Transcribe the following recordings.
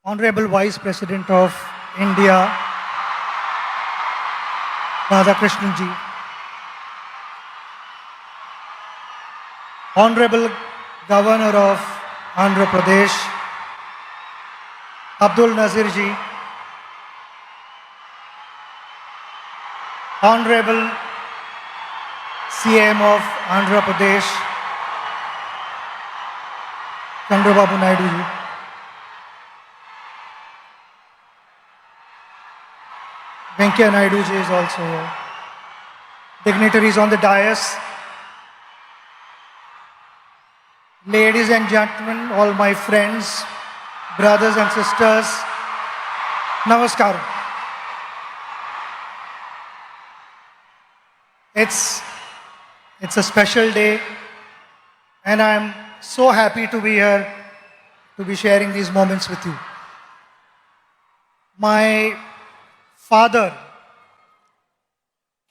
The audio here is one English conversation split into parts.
Honorable Vice President of India, Radhakrishnan ji, Honorable Governor of Andhra Pradesh, Abdul Nazir ji, Honorable CM of Andhra Pradesh, Chandrababu Naidu ji, Venkaiah Naidu ji is also here. Dignitaries on the dais, ladies and gentlemen, all my friends, brothers and sisters, Namaskar. It's a special day and I'm so happy to be here to be sharing these moments with you. My father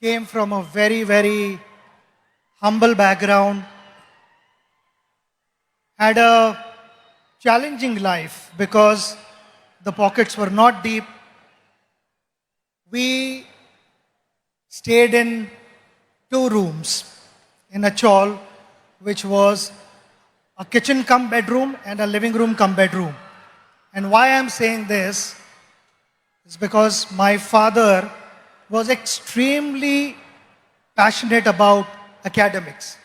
came from a very, very humble background, had a challenging life because the pockets were not deep. We stayed in 2 rooms in a chawl, which was a kitchen cum bedroom and a living room cum bedroom. And why I'm saying this is because my father was extremely passionate about academics.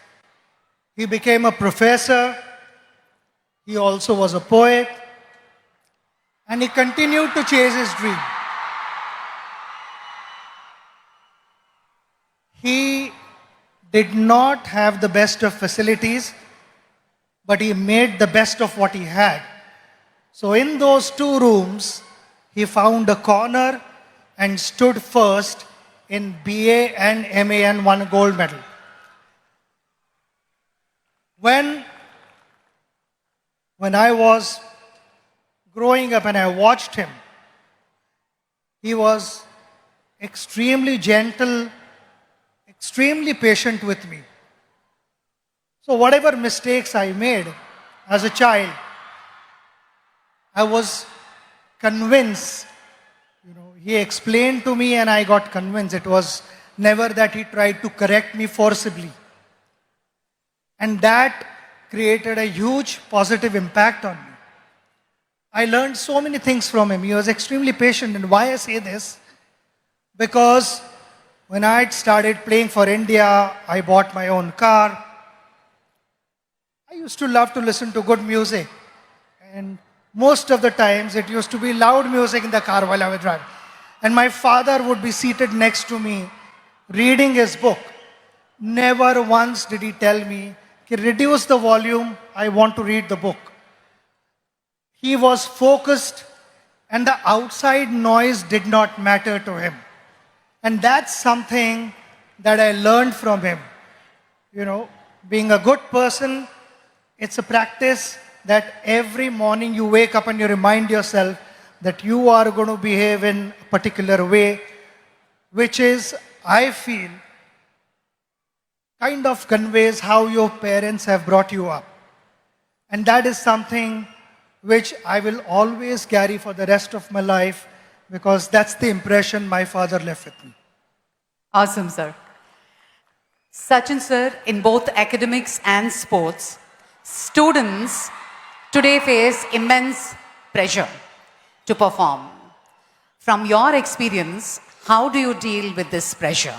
He became a professor, he also was a poet, and he continued to chase his dream. He did not have the best of facilities, but he made the best of what he had. So in those 2 rooms, he found a corner and stood first in BA and MA and won a gold medal. When I was growing up and I watched him, he was extremely gentle, extremely patient with me. So whatever mistakes I made as a child, I was convinced, he explained to me and I got convinced. It was never that he tried to correct me forcibly. And that created a huge positive impact on me. I learned so many things from him. He was extremely patient. And why I say this? Because when I started playing for India, I bought my own car. I used to love to listen to good music. And most of the times it used to be loud music in the car while I was driving. And my father would be seated next to me, reading his book. Never once did he tell me, reduce the volume, I want to read the book. He was focused and the outside noise did not matter to him. And that's something that I learned from him. Being a good person, it's a practice that every morning you wake up and you remind yourself that you are going to behave in a particular way, which is, I feel, kind of conveys how your parents have brought you up. And that is something which I will always carry for the rest of my life because that's the impression my father left with me. Awesome, sir. Sachin sir, in both academics and sports, students today face immense pressure to perform. From your experience, how do you deal with this pressure?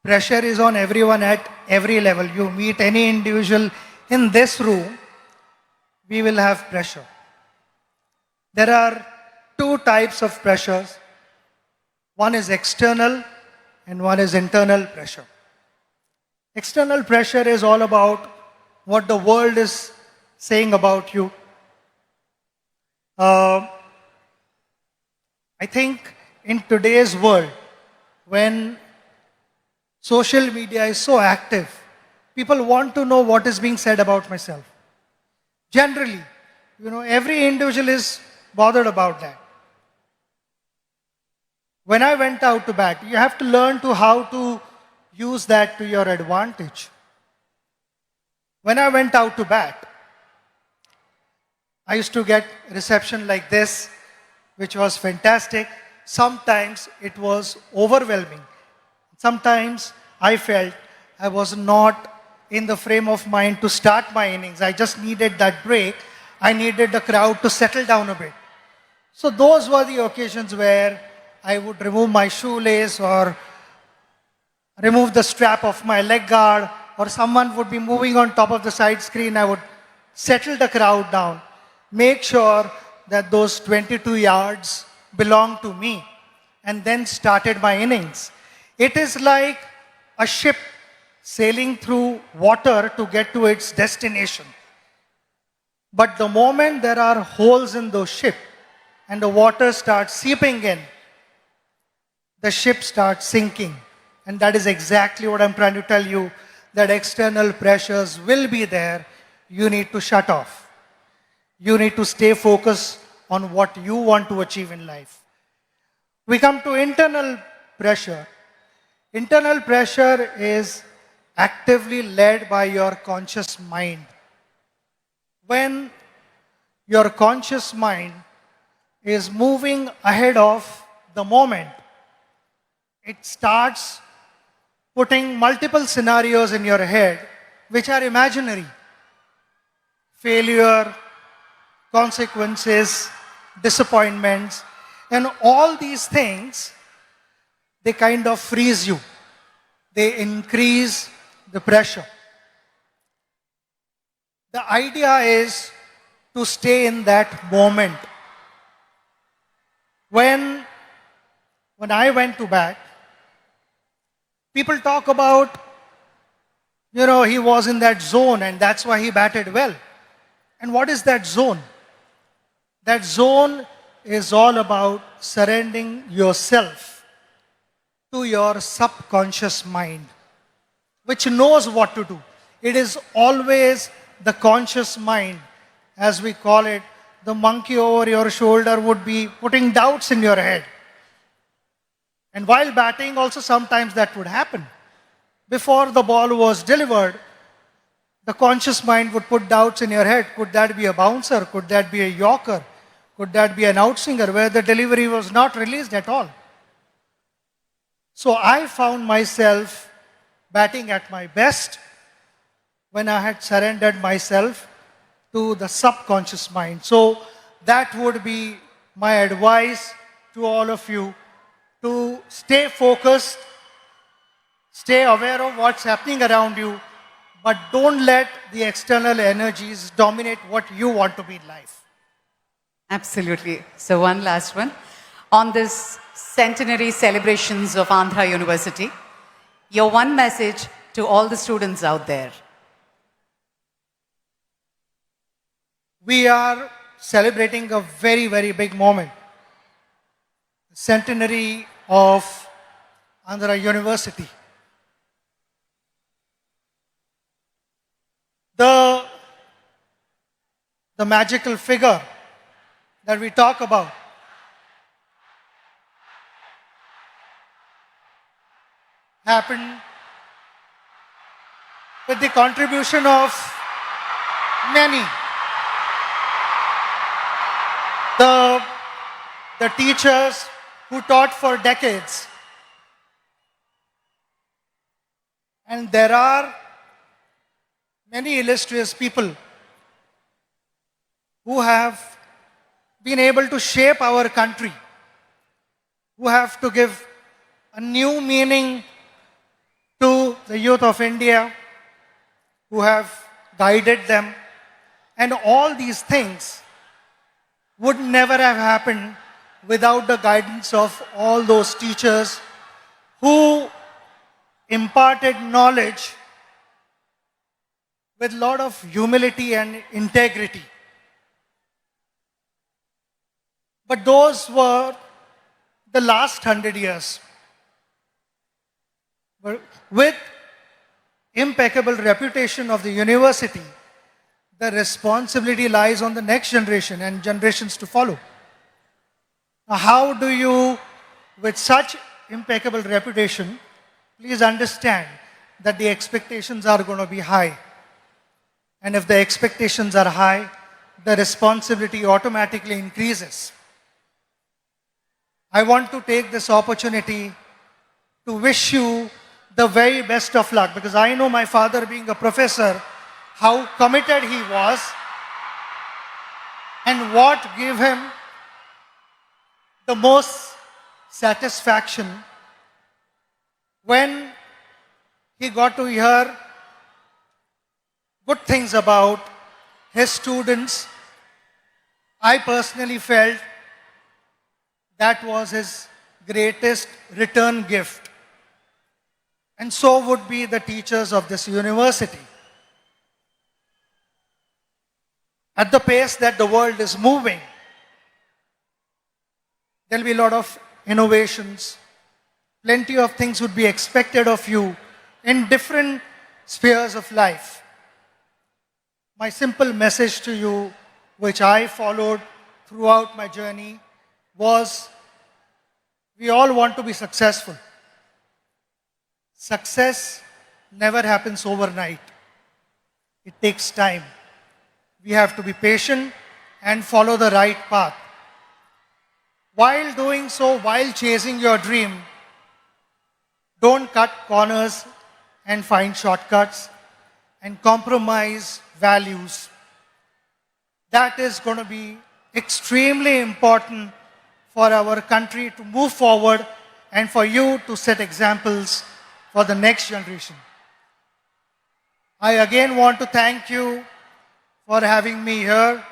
Pressure is on everyone at every level. You meet any individual in this room, we will have pressure. There are 2 types of pressures. One is external and one is internal pressure. External pressure is all about what the world is saying about you. I think in today's world, when social media is so active, people want to know what is being said about myself. Generally, every individual is bothered about that. When I went out to bat, you have to learn how to use that to your advantage. When I went out to bat, I used to get reception like this, which was fantastic. Sometimes it was overwhelming. Sometimes I felt I was not in the frame of mind to start my innings. I just needed that break. I needed the crowd to settle down a bit. So those were the occasions where I would remove my shoelace or remove the strap of my leg guard, or someone would be moving on top of the side screen. I would settle the crowd down, make sure that those 22 yards belong to me, and then started my innings. It is like a ship sailing through water to get to its destination. But the moment there are holes in the ship and the water starts seeping in, the ship starts sinking. And that is exactly what I'm trying to tell you, that external pressures will be there. You need to shut off. You need to stay focused on what you want to achieve in life. We come to internal pressure. Internal pressure is actively led by your conscious mind. When your conscious mind is moving ahead of the moment, it starts putting multiple scenarios in your head which are imaginary. Failure, consequences, disappointments, and all these things, they kind of freeze you. They increase the pressure. The idea is to stay in that moment. When I went to bat, people talk about, he was in that zone and that's why he batted well. And what is that zone? That zone is all about surrendering yourself to your subconscious mind, which knows what to do. It is always the conscious mind, as we call it. The monkey over your shoulder would be putting doubts in your head. And while batting, also sometimes that would happen. Before the ball was delivered, the conscious mind would put doubts in your head. Could that be a bouncer? Could that be a yorker? Could that be an outswinger where the delivery was not released at all? So I found myself batting at my best when I had surrendered myself to the subconscious mind. So that would be my advice to all of you, to stay focused, stay aware of what's happening around you, but don't let the external energies dominate what you want to be in life. Absolutely. So one last one. On this centenary celebrations of Andhra University, your one message to all the students out there. We are celebrating a very, very big moment. The centenary of Andhra University. The magical figure that we talk about happened with the contribution of many. The teachers who taught for decades. And there are many illustrious people who have been able to shape our country, who have to give a new meaning to the youth of India, who have guided them. And all these things would never have happened without the guidance of all those teachers who imparted knowledge with a lot of humility and integrity. But those were the last 100 years. With impeccable reputation of the university, the responsibility lies on the next generation and generations to follow. Now, how do you, with such impeccable reputation, please understand that the expectations are going to be high. And if the expectations are high, the responsibility automatically increases. I want to take this opportunity to wish you the very best of luck, because I know my father, being a professor, how committed he was and what gave him the most satisfaction when he got to hear good things about his students. I personally felt that was his greatest return gift. And so would be the teachers of this university. At the pace that the world is moving, there will be a lot of innovations. Plenty of things would be expected of you in different spheres of life. My simple message to you, which I followed throughout my journey, was we all want to be successful. Success never happens overnight. It takes time. We have to be patient and follow the right path. While doing so, while chasing your dream, don't cut corners and find shortcuts and compromise values. That is going to be extremely important for our country to move forward and for you to set examples for the next generation. I again want to thank you for having me here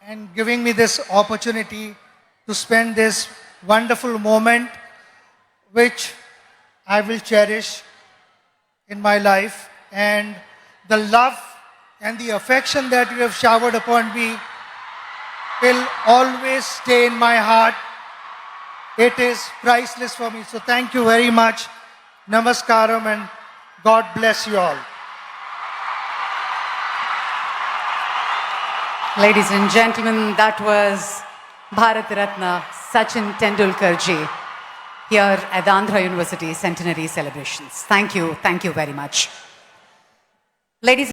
and giving me this opportunity to spend this wonderful moment, which I will cherish in my life. And the love and the affection that you have showered upon me will always stay in my heart. It is priceless for me. So thank you very much. Namaskaram and God bless you all. Ladies and gentlemen, that was Bharat Ratna Sachin Tendulkar ji here at the Andhra University Centenary celebrations. Thank you very much. Ladies